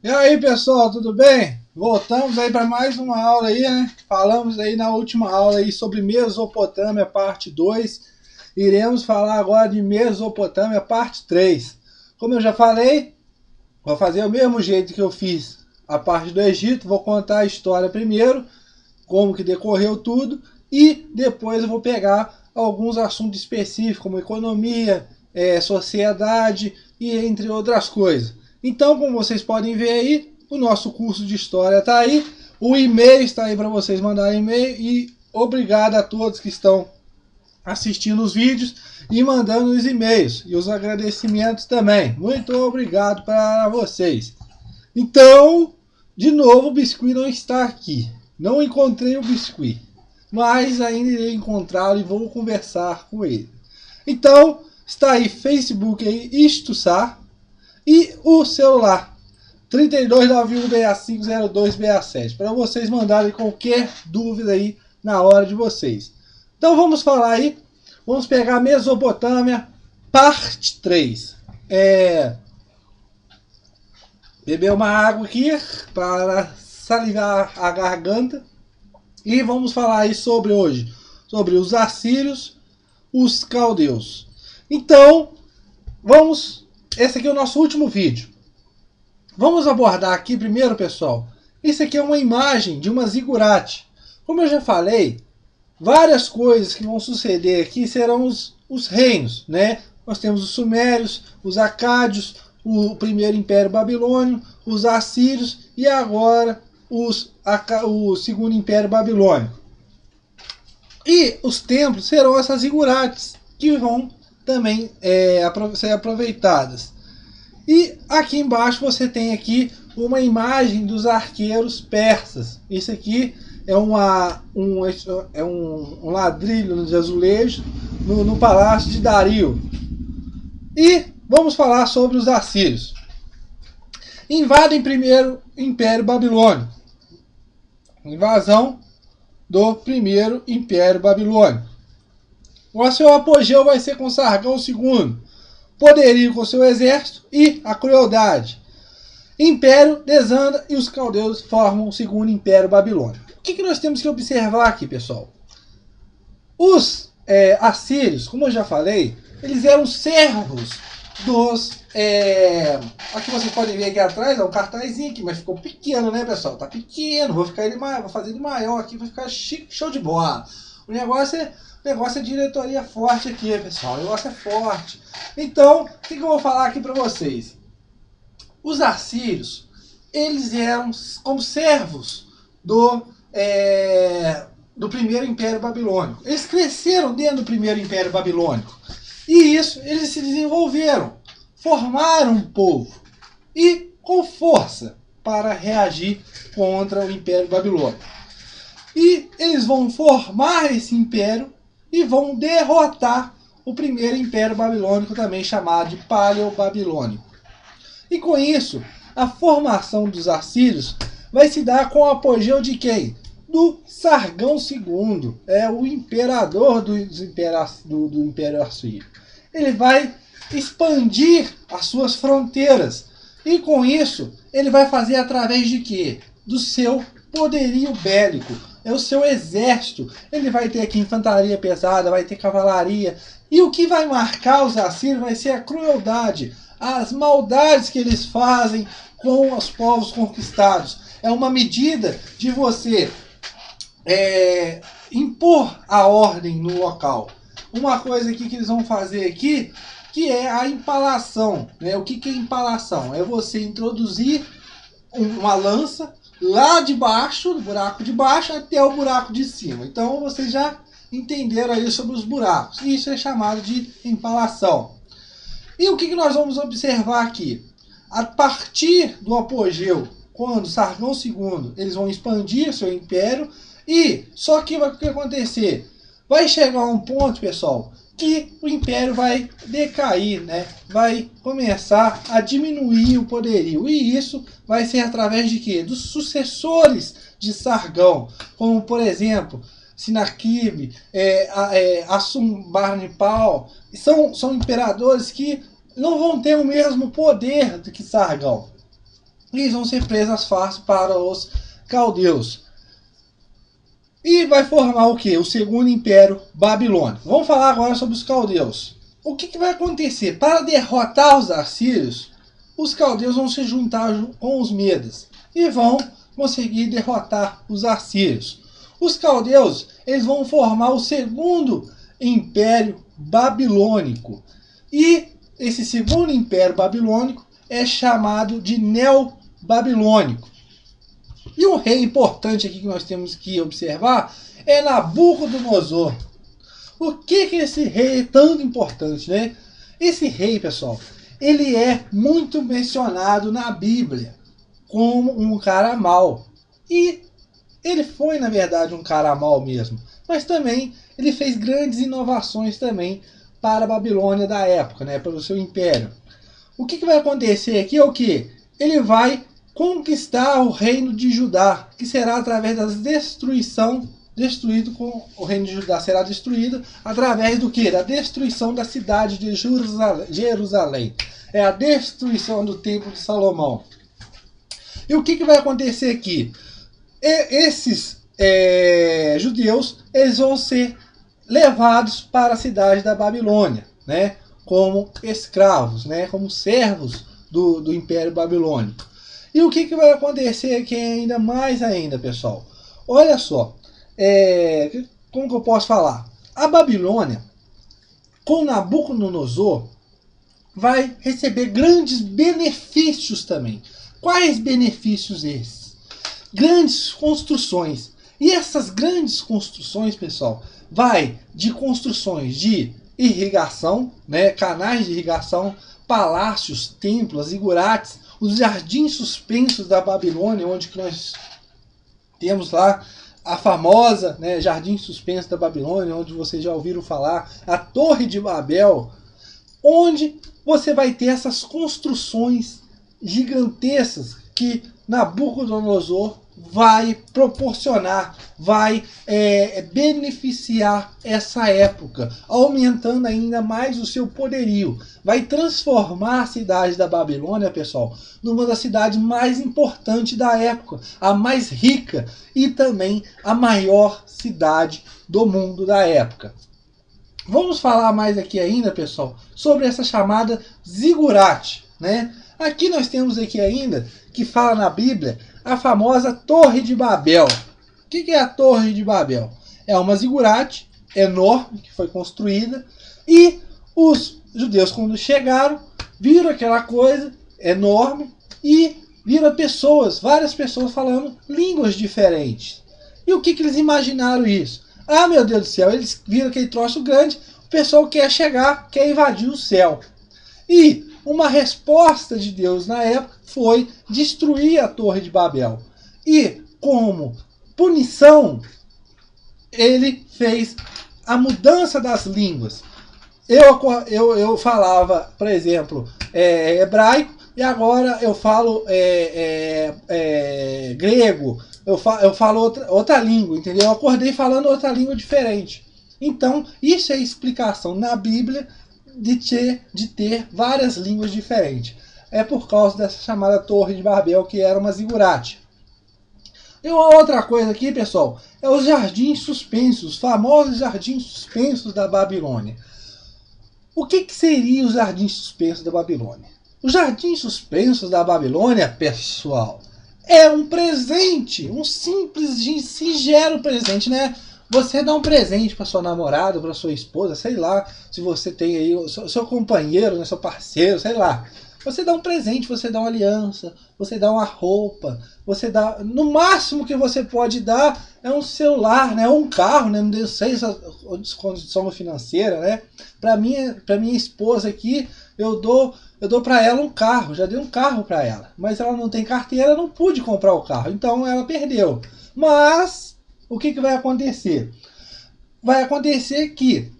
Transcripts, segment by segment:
E aí pessoal, tudo bem? Voltamos aí para mais uma aula aí, né? Falamos aí na última aula aí sobre Mesopotâmia, parte 2. Iremos falar agora de Mesopotâmia, parte 3. Como eu já falei, vou fazer o mesmo jeito que eu fiz a parte do Egito. Vou contar a história primeiro, como que decorreu tudo, e depois eu vou pegar alguns assuntos específicos, como economia, sociedade e entre outras coisas. Então, como vocês podem ver aí, o nosso curso de História está aí, o e-mail está aí para vocês mandarem e-mail, e obrigado a todos que estão assistindo os vídeos e mandando os e-mails, e os agradecimentos também. Muito obrigado para vocês. Então, de novo, o Biscuit não está aqui. Não encontrei o Biscuit, mas ainda irei encontrá-lo e vou conversar com ele. Então, está aí Facebook aí, Istuçar, e o celular 3291650267 para vocês mandarem qualquer dúvida aí na hora de vocês. Então vamos falar aí, vamos pegar Mesopotâmia, parte 3. Beber uma água aqui para salivar a garganta. E vamos falar aí sobre hoje, sobre os assírios, os caldeus. Então, esse aqui é o nosso último vídeo. Vamos abordar aqui primeiro, pessoal. Isso aqui é uma imagem de uma zigurate. Como eu já falei, várias coisas que vão suceder aqui serão os reinos, né? Nós temos os sumérios, os acádios, o primeiro império babilônio, os assírios e agora o segundo império babilônico. E os templos serão essas zigurates que vão também ser aproveitadas. E aqui embaixo você tem aqui uma imagem dos arqueiros persas. Isso aqui é um ladrilho de azulejo no palácio de Dario. E vamos falar sobre os assírios. Invadem primeiro o Império Babilônico. Invasão do primeiro Império Babilônico. O seu apogeu vai ser com Sargão II. Poderio com seu exército e a crueldade. Império desanda e os caldeus formam o segundo Império Babilônico. O que nós temos que observar aqui, pessoal? Os assírios, como eu já falei, eles eram servos dos... aqui vocês podem ver aqui atrás, é um cartazinho aqui, mas ficou pequeno, né, pessoal? Tá pequeno, vou fazer ele maior aqui, vai ficar chique, show de bola. O negócio é diretoria forte aqui, pessoal. O negócio é forte. Então, o que eu vou falar aqui para vocês? Os assírios, eles eram como servos do primeiro Império Babilônico. Eles cresceram dentro do primeiro Império Babilônico. E isso, eles se desenvolveram, formaram um povo. E com força para reagir contra o Império Babilônico. E eles vão formar esse império e vão derrotar o primeiro Império Babilônico, também chamado de Paleo-Babilônico. E com isso, a formação dos assírios vai se dar com o apogeu de quem? Do Sargão II, o imperador do Império Assírio. Ele vai expandir as suas fronteiras. E com isso, ele vai fazer através de quê? Do seu poderio bélico. É o seu exército. Ele vai ter aqui infantaria pesada, vai ter cavalaria. E o que vai marcar os assírios vai ser a crueldade, as maldades que eles fazem com os povos conquistados. É uma medida de você impor a ordem no local. Uma coisa aqui que eles vão fazer aqui, que é a empalação. Né? O que é empalação? É você introduzir uma lança lá de baixo, do buraco de baixo, até o buraco de cima. Então vocês já entenderam aí sobre os buracos. Isso é chamado de empalação. E o que nós vamos observar aqui? A partir do apogeu, quando Sargão II, eles vão expandir seu império, e só que o que vai acontecer? Vai chegar um ponto, pessoal, que o império vai decair, né? Vai começar a diminuir o poderio. E isso vai ser através de quê? Dos sucessores de Sargão, como por exemplo, Sinaquib, Assurbanipal. São imperadores que não vão ter o mesmo poder do que Sargão. E eles vão ser presas fácil para os caldeus. E vai formar o que? O segundo império babilônico. Vamos falar agora sobre os caldeus. O que vai acontecer? Para derrotar os assírios, os caldeus vão se juntar com os medas e vão conseguir derrotar os assírios. Os caldeus, eles vão formar o segundo império babilônico. E esse segundo império babilônico é chamado de Neo-Babilônico. E um rei importante aqui que nós temos que observar é Nabucodonosor. Por que esse rei é tão importante, né? Esse rei, pessoal, ele é muito mencionado na Bíblia como um cara mau. E ele foi, na verdade, um cara mau mesmo. Mas também ele fez grandes inovações também para a Babilônia da época, né? Para o seu império. O que vai acontecer aqui é o que? Ele vai conquistar o reino de Judá, que será através da destruição, o reino de Judá será destruído através do que? Da destruição da cidade de Jerusalém. É a destruição do templo de Salomão. E o que vai acontecer aqui? Esses judeus, eles vão ser levados para a cidade da Babilônia, né? Como escravos, né? Como servos do Império Babilônico. E o que vai acontecer aqui ainda mais ainda, pessoal? Olha só, como que eu posso falar? A Babilônia, com Nabucodonosor, vai receber grandes benefícios também. Quais benefícios esses? Grandes construções. E essas grandes construções, pessoal, vai de construções de irrigação, né, canais de irrigação, palácios, templos, zigurates, os jardins suspensos da Babilônia, onde que nós temos lá a famosa, né, jardim suspenso da Babilônia, onde vocês já ouviram falar, a Torre de Babel, onde você vai ter essas construções gigantescas que Nabucodonosor vai proporcionar, vai beneficiar essa época, aumentando ainda mais o seu poderio. Vai transformar a cidade da Babilônia, pessoal, numa das cidades mais importantes da época, a mais rica e também a maior cidade do mundo da época. Vamos falar mais aqui ainda, pessoal, sobre essa chamada zigurate, né? Aqui nós temos aqui ainda, que fala na Bíblia, a famosa Torre de Babel. O que é a Torre de Babel? É uma zigurate enorme que foi construída e os judeus, quando chegaram, viram aquela coisa enorme e viram pessoas, várias pessoas falando línguas diferentes. E o que eles imaginaram isso? Ah, meu Deus do céu, eles viram aquele troço grande, o pessoal quer chegar, quer invadir o céu. E uma resposta de Deus na época foi destruir a Torre de Babel. E como punição, ele fez a mudança das línguas. Eu falava, por exemplo, hebraico, e agora eu falo grego, eu falo outra língua, entendeu? Eu acordei falando outra língua diferente. Então, isso é a explicação na Bíblia de ter várias línguas diferentes. É por causa dessa chamada Torre de Babel, que era uma zigurate. E uma outra coisa aqui, pessoal, é os jardins suspensos, os famosos jardins suspensos da Babilônia. O que seria os jardins suspensos da Babilônia? Os jardins suspensos da Babilônia, pessoal, é um presente, um simples, singelo presente, né? Você dá um presente para sua namorada, para sua esposa, sei lá, se você tem aí o seu companheiro, né, seu parceiro, sei lá. Você dá um presente, você dá uma aliança, você dá uma roupa, você dá... No máximo que você pode dar é um celular, né, ou um carro, né, não sei se a condição financeira, né. Para minha esposa aqui, eu dou para ela um carro, já dei um carro para ela. Mas ela não tem carteira, não pude comprar o carro, então ela perdeu. Mas o que vai acontecer? Vai acontecer que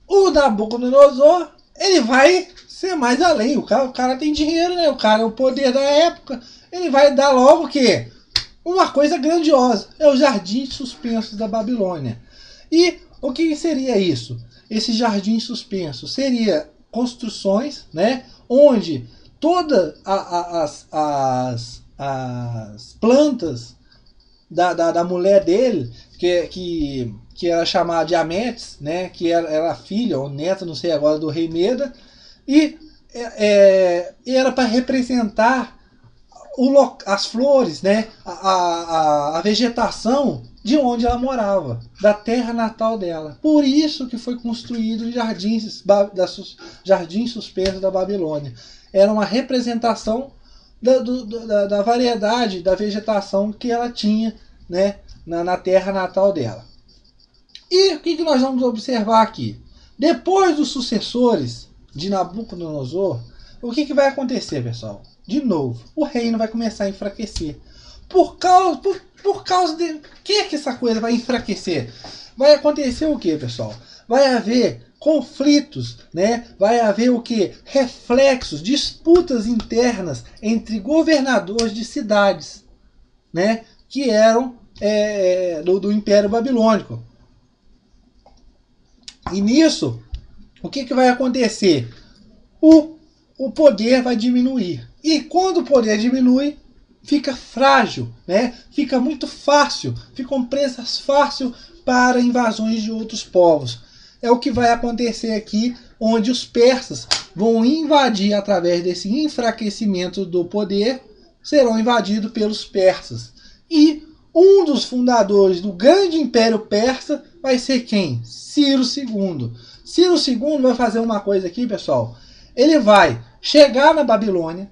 o Nabucodonosor, ele vai ser mais além. O cara tem dinheiro, né? O cara é o poder da época. Ele vai dar logo o quê? Uma coisa grandiosa. É os jardins suspensos da Babilônia. E o que seria isso? Esse jardim suspenso seria construções, né? Onde todas as plantas da mulher dele, que era chamada de Ametes, né, que era filha ou neta, não sei agora, do rei Meda, e era para representar as flores, né, a vegetação de onde ela morava, da terra natal dela. Por isso que foi construído o Jardim Suspenso da Babilônia. Era uma representação da variedade da vegetação que ela tinha, né, na terra natal dela. E o que nós vamos observar aqui? Depois dos sucessores de Nabucodonosor, o que vai acontecer, pessoal? De novo, o reino vai começar a enfraquecer. Por causa de... que essa coisa vai enfraquecer? Vai acontecer o que, pessoal? Vai haver conflitos, né? Vai haver o que? Reflexos, disputas internas entre governadores de cidades, né? Que eram do Império Babilônico. E nisso, o que vai acontecer? O poder vai diminuir. E quando o poder diminui, fica frágil, né? Fica muito fácil, ficam presas fácil para invasões de outros povos. É o que vai acontecer aqui, onde os persas vão invadir através desse enfraquecimento do poder, serão invadidos pelos persas. E um dos fundadores do grande Império Persa vai ser quem? Ciro II. Ciro II vai fazer uma coisa aqui, pessoal. Ele vai chegar na Babilônia.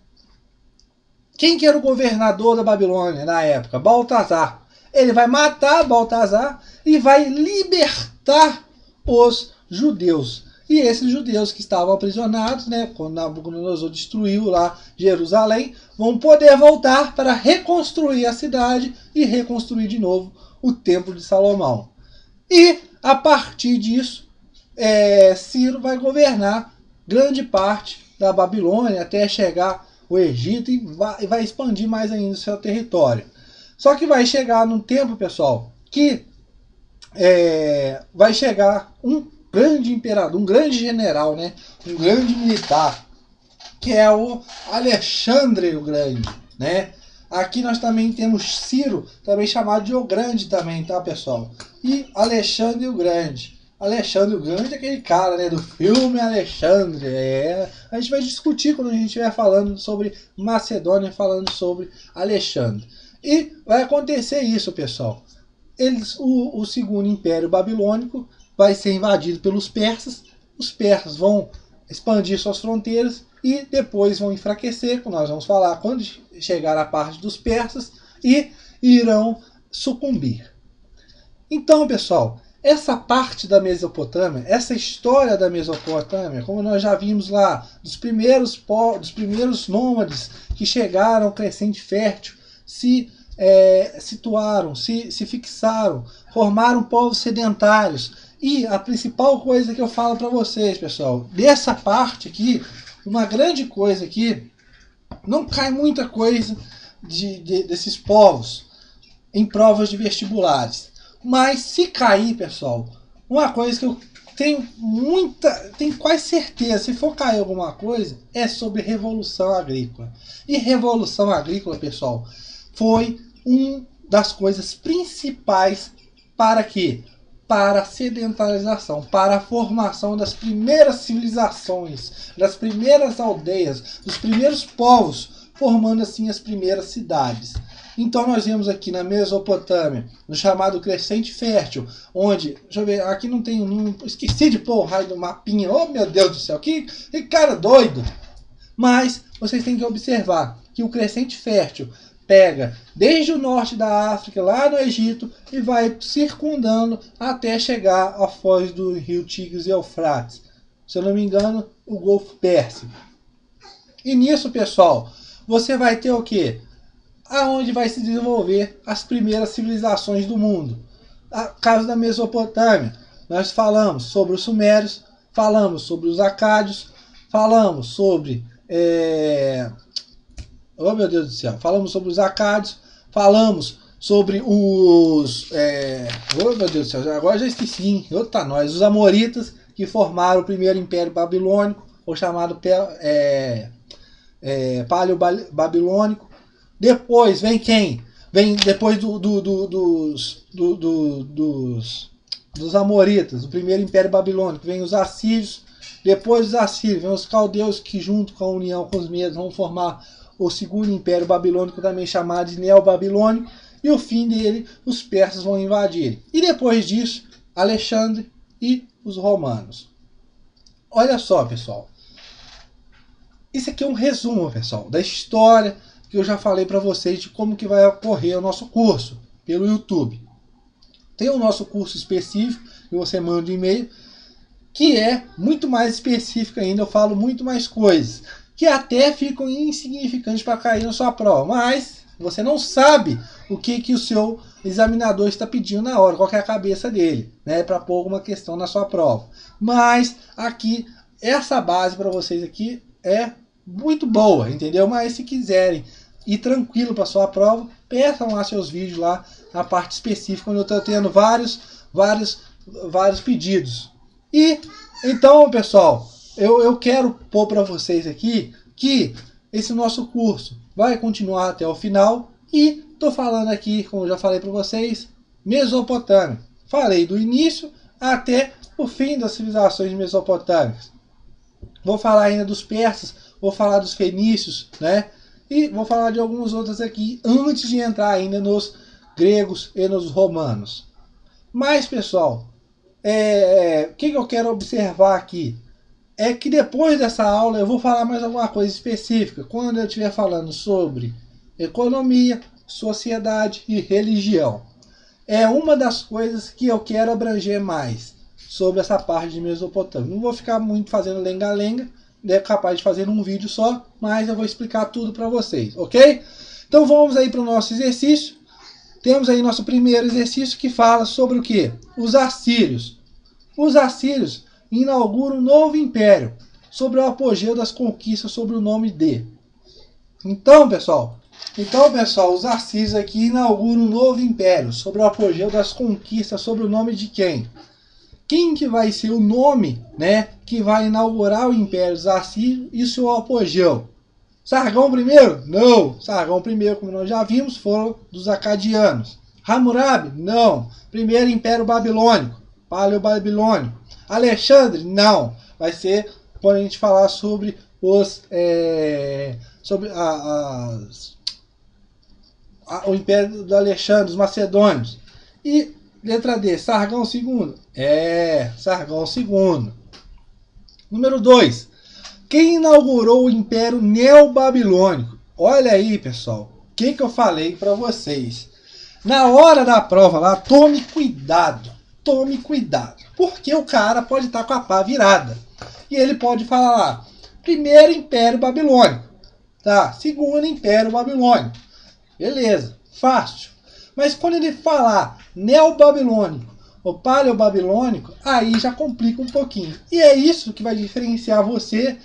Quem que era o governador da Babilônia na época? Baltazar. Ele vai matar Baltazar e vai libertar os judeus. E esses judeus que estavam aprisionados, né, quando Nabucodonosor destruiu lá Jerusalém, vão poder voltar para reconstruir a cidade e reconstruir de novo o Templo de Salomão. E, a partir disso, Ciro vai governar grande parte da Babilônia até chegar o Egito e vai expandir mais ainda o seu território. Só que vai chegar num tempo, pessoal, que vai chegar um grande imperador, um grande general, né, um grande militar, que é o Alexandre o Grande, né? Aqui nós também temos Ciro, também chamado de O Grande também, tá, pessoal? E Alexandre o Grande. Alexandre o Grande é aquele cara, né, do filme Alexandre. A gente vai discutir quando a gente estiver falando sobre Macedônia, falando sobre Alexandre. E vai acontecer isso, pessoal. O segundo Império Babilônico vai ser invadido pelos persas. Os persas vão expandir suas fronteiras e depois vão enfraquecer, como nós vamos falar quando chegar a parte dos persas, e irão sucumbir. Então, pessoal, essa parte da Mesopotâmia, essa história da Mesopotâmia, como nós já vimos lá, dos primeiros nômades que chegaram ao Crescente Fértil, se situaram, se fixaram, formaram povos sedentários. E a principal coisa que eu falo para vocês, pessoal, dessa parte aqui, uma grande coisa aqui, não cai muita coisa desses povos em provas de vestibulares. Mas se cair, pessoal, uma coisa que eu tenho quase certeza, se for cair alguma coisa, é sobre Revolução Agrícola. E Revolução Agrícola, pessoal, foi uma das coisas principais para quê? Para a sedentarização, para a formação das primeiras civilizações, das primeiras aldeias, dos primeiros povos, formando assim as primeiras cidades. Então nós vemos aqui na Mesopotâmia, no chamado Crescente Fértil, onde, deixa eu ver, aqui não tem, esqueci de pôr o raio do mapinha, oh meu Deus do céu, que cara doido! Mas vocês têm que observar que o Crescente Fértil pega desde o norte da África, lá no Egito, e vai circundando até chegar à foz do rio Tigres e Eufrates. Se eu não me engano, o Golfo Pérsico. E nisso, pessoal, você vai ter o quê? Aonde vai se desenvolver as primeiras civilizações do mundo. No caso da Mesopotâmia, nós falamos sobre os sumérios, falamos sobre os acádios, falamos sobre... oh meu Deus do céu, falamos sobre os acádios, falamos sobre os... oh meu Deus do céu, agora já esqueci, hein? Outra nós, os amoritas, que formaram o primeiro Império Babilônico, ou chamado Paleo-babilônico. Depois vem quem? Vem depois dos amoritas, o primeiro império babilônico, vem os assírios. Depois dos assírios, vem os caldeus, que junto com a união com os medos vão formar o segundo império babilônico, também chamado de Neo-Babilônico. E o fim dele, os persas vão invadir. E depois disso, Alexandre e os romanos. Olha só, pessoal. Isso aqui é um resumo, pessoal, da história que eu já falei para vocês de como que vai ocorrer o nosso curso pelo YouTube. Tem o nosso curso específico, que você manda um e-mail, que é muito mais específico ainda, eu falo muito mais coisas, que até ficam insignificantes para cair na sua prova, mas você não sabe o que o seu examinador está pedindo na hora, qual que é a cabeça dele, né, para pôr alguma questão na sua prova. Mas aqui, essa base para vocês aqui é muito boa, entendeu? Mas se quiserem ir tranquilo para sua prova, peçam lá seus vídeos lá na parte específica, onde eu estou tendo vários pedidos. E então, pessoal, eu quero pôr para vocês aqui que esse nosso curso vai continuar até o final. E estou falando aqui, como eu já falei para vocês, Mesopotâmia. Falei do início até o fim das civilizações mesopotâmicas. Vou falar ainda dos persas, vou falar dos fenícios, né? E vou falar de alguns outros aqui antes de entrar ainda nos gregos e nos romanos. Mas, pessoal, o que eu quero observar aqui é que depois dessa aula eu vou falar mais alguma coisa específica, quando eu estiver falando sobre economia, sociedade e religião. É uma das coisas que eu quero abranger mais sobre essa parte de Mesopotâmia. Não vou ficar muito fazendo lenga-lenga, é capaz de fazer um vídeo só, mas eu vou explicar tudo para vocês, ok? Então vamos aí para o nosso exercício. Temos aí nosso primeiro exercício que fala sobre o que? Os assírios. Os assírios inauguram um novo império, sobre o apogeu das conquistas sob o nome de... Então, pessoal, os assírios aqui inauguram um novo império, sobre o apogeu das conquistas sob o nome de quem? Quem que vai ser o nome, né, que vai inaugurar o Império dos Assírios e seu apogeu? Sargão primeiro? Não. Sargão primeiro, como nós já vimos, foram dos acadianos. Hammurabi? Não. Primeiro Império Babilônico, Paleo-Babilônico. Alexandre? Não. Vai ser quando a gente falar sobre os o Império do Alexandre, os macedônios. E letra D, Sargão II? Sargão II. Número 2. Quem inaugurou o Império Neobabilônico? Olha aí, pessoal. O que eu falei para vocês? Na hora da prova lá, tome cuidado. Tome cuidado. Porque o cara pode estar com a pá virada. E ele pode falar lá, primeiro Império Babilônico. Tá? Segundo Império Babilônico. Beleza. Fácil. Mas quando ele falar Neobabilônico ou Paleo-Babilônico, aí já complica um pouquinho. E é isso que vai diferenciar você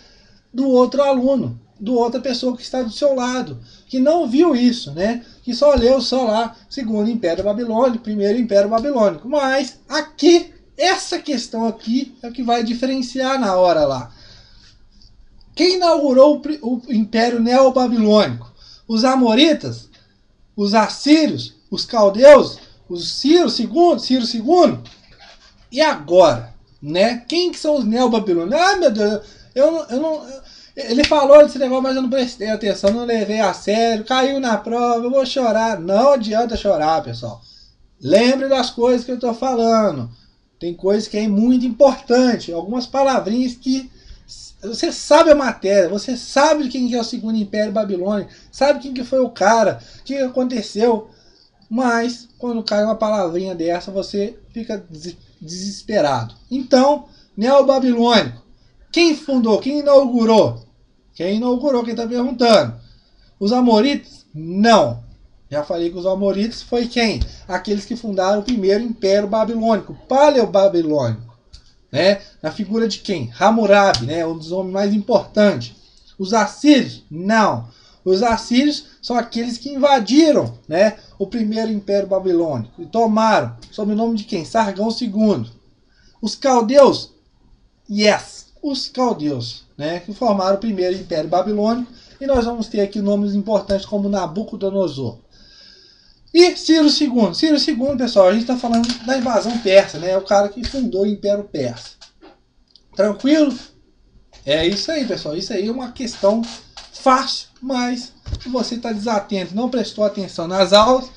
do outro aluno, do outra pessoa que está do seu lado, que não viu isso, né? Que só leu só lá, segundo Império Babilônico, primeiro Império Babilônico. Mas aqui, essa questão aqui é o que vai diferenciar na hora lá. Quem inaugurou o Império Neobabilônico? Os amoritas? Os assírios? Os caldeus? Os Ciro II? E agora, né? Quem que são os neobabilônios? Ah, meu Deus, eu não... Ele falou desse negócio, mas eu não prestei atenção, não levei a sério, caiu na prova, eu vou chorar. Não adianta chorar, pessoal. Lembre das coisas que eu estou falando. Tem coisas que é muito importante, algumas palavrinhas que você sabe a matéria, você sabe quem que é o segundo Império Babilônico, sabe quem que foi o cara, o que aconteceu. Mas, quando cai uma palavrinha dessa, você fica desesperado. Então, Neobabilônico. Quem fundou? Quem inaugurou? Quem inaugurou? Quem está perguntando? Os amoritas? Não. Já falei que os amoritas foi quem? Aqueles que fundaram o primeiro Império Babilônico, Paleo-Babilônico. Né? Na figura de quem? Hammurabi, né? Um dos homens mais importantes. Os assírios? Não. Os assírios são aqueles que invadiram, né, o primeiro Império Babilônico e tomaram, sob o nome de quem? Sargão II. Os caldeus? Yes, os caldeus, né, que formaram o primeiro Império Babilônico E nós vamos ter aqui nomes importantes como Nabucodonosor. E Ciro II. Ciro II, pessoal, a gente está falando da invasão persa, né? É o cara que fundou o Império Persa. Tranquilo? É isso aí, pessoal. Isso aí é uma questão fácil, mas se você está desatento, não prestou atenção nas aulas,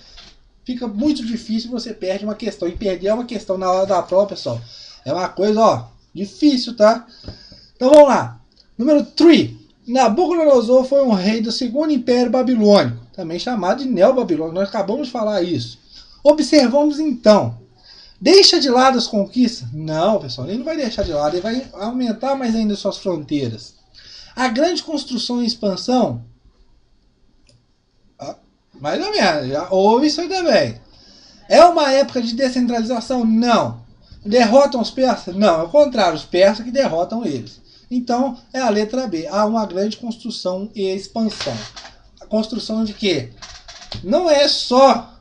fica muito difícil, você perde uma questão. E perder uma questão na hora da prova, pessoal, é uma coisa, ó, difícil, tá? Então vamos lá. Número 3. Nabucodonosor foi um rei do segundo Império Babilônico, também chamado de Neobabilônico. Nós acabamos de falar isso. Observamos então. Deixa de lado as conquistas? Não, pessoal, ele não vai deixar de lado, ele vai aumentar mais ainda suas fronteiras. A grande construção e expansão, mais ou menos, já houve isso aí também. É uma época de descentralização? Não. Derrotam os persas? Não, é o contrário, os persas que derrotam eles. Então, é a letra B. Há uma grande construção e expansão. A construção de quê? Não é só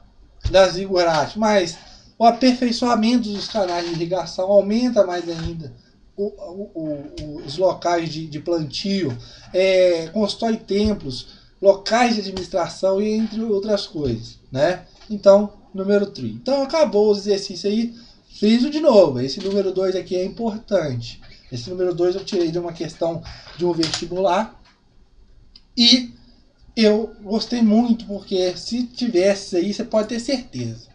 das zigurates, mas o aperfeiçoamento dos canais de irrigação aumenta mais ainda os locais de plantio, constrói templos, locais de administração e entre outras coisas, né? Então, número 3. Então, acabou os exercícios aí. Friso de novo. Esse número 2 aqui é importante. Esse número 2 eu tirei de uma questão de um vestibular. E eu gostei muito, porque se tivesse aí, você pode ter certeza.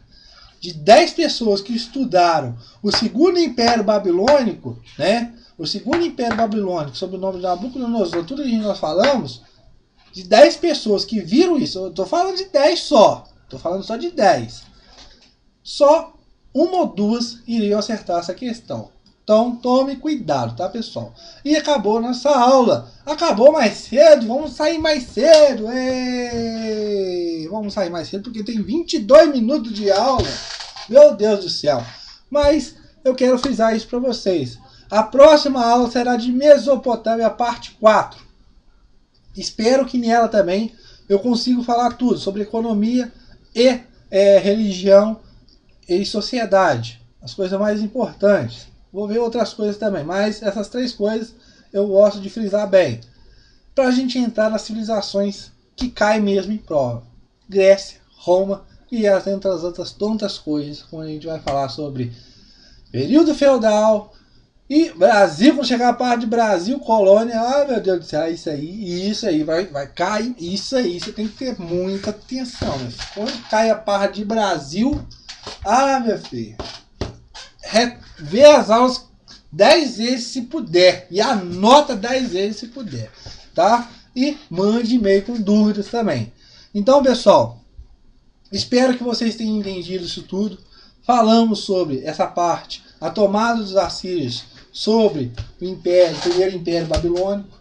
De 10 pessoas que estudaram o segundo Império Babilônico, né? O segundo Império Babilônico, sob o nome de Nabucodonosor, tudo que nós falamos, de 10 pessoas que viram isso, eu tô falando de 10 só. Tô falando só de 10. Só uma ou duas iriam acertar essa questão. Então, tome cuidado, tá, pessoal? E acabou nossa aula. Acabou mais cedo. Vamos sair mais cedo. Vamos sair mais cedo porque tem 22 minutos de aula. Meu Deus do céu. Mas eu quero frisar isso para vocês. A próxima aula será de Mesopotâmia, parte 4. Espero que nela também eu consiga falar tudo sobre economia e religião e sociedade. As coisas mais importantes. Vou ver outras coisas também, mas essas 3 coisas eu gosto de frisar bem. Para a gente entrar nas civilizações que caem mesmo em prova. Grécia, Roma e entre as outras tantas coisas, quando a gente vai falar sobre período feudal e Brasil, quando chegar a parte de Brasil, colônia, meu Deus do céu, isso aí vai cair, isso aí, você tem que ter muita atenção, meu filho. Quando cai a parte de Brasil, meu filho, vê as aulas 10 vezes se puder. E anota 10 vezes se puder. Tá? E mande e-mail com dúvidas também. Então, pessoal, espero que vocês tenham entendido isso tudo. Falamos sobre essa parte, a tomada dos assírios sobre o primeiro Império Babilônico.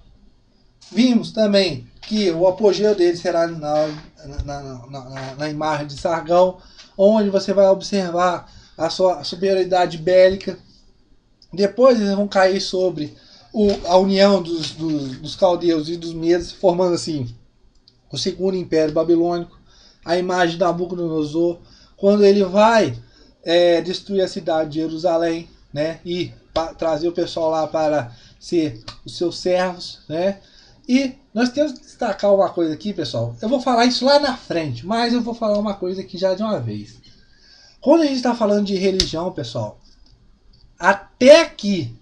Vimos também que o apogeu dele será na imagem de Sargão, onde você vai observar a sua superioridade bélica. Depois eles vão cair sobre a união dos caldeus e dos medos, formando assim o segundo Império Babilônico. A imagem de Nabucodonosor, quando ele vai destruir a cidade de Jerusalém, né, e trazer o pessoal lá para ser os seus servos, né. E nós temos que destacar uma coisa aqui, pessoal. Eu vou falar isso lá na frente, mas eu vou falar uma coisa aqui já de uma vez. Quando a gente está falando de religião, pessoal, até aqui,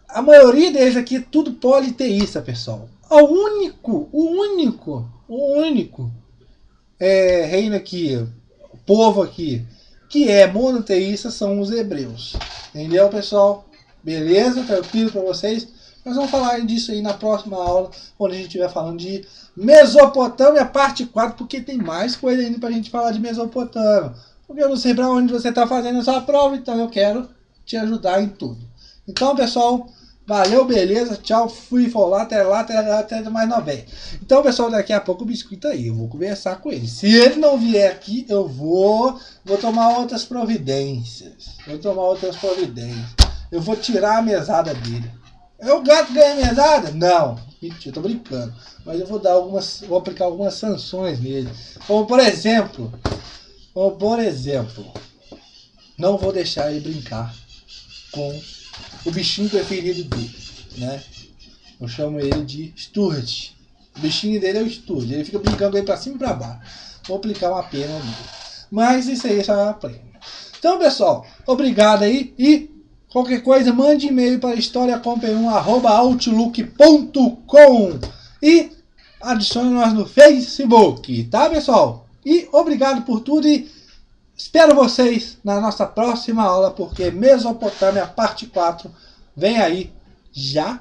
a maioria deles aqui é tudo politeísta, pessoal. O único reino aqui, o povo aqui, que é monoteísta são os hebreus. Entendeu, pessoal? Beleza? Tranquilo para vocês? Nós vamos falar disso aí na próxima aula, quando a gente estiver falando de Mesopotâmia, parte 4, porque tem mais coisa ainda pra gente falar de Mesopotâmia. Porque eu não sei para onde você está fazendo a sua prova, então eu quero te ajudar em tudo. Então, pessoal, valeu, beleza, tchau, fui, for lá, até mais uma vez. Então, pessoal, daqui a pouco o biscoito aí, eu vou conversar com ele. Se ele não vier aqui, eu vou tomar outras providências. Eu vou tirar a mesada dele. O gato ganha mesada? Não, mentira, tô brincando. Mas eu vou aplicar algumas sanções nele. Como por exemplo, não vou deixar ele brincar com o bichinho preferido dele, né? Eu chamo ele de Sturge. O bichinho dele é o Sturge. Ele fica brincando aí pra cima e pra baixo. Vou aplicar uma pena nele. Mas isso aí só aprende. Então, pessoal, obrigado aí. E qualquer coisa, mande e-mail para historiacomp1@outlook.com e adicione nós no Facebook, tá, pessoal? E obrigado por tudo e espero vocês na nossa próxima aula, porque Mesopotâmia parte 4 vem aí já.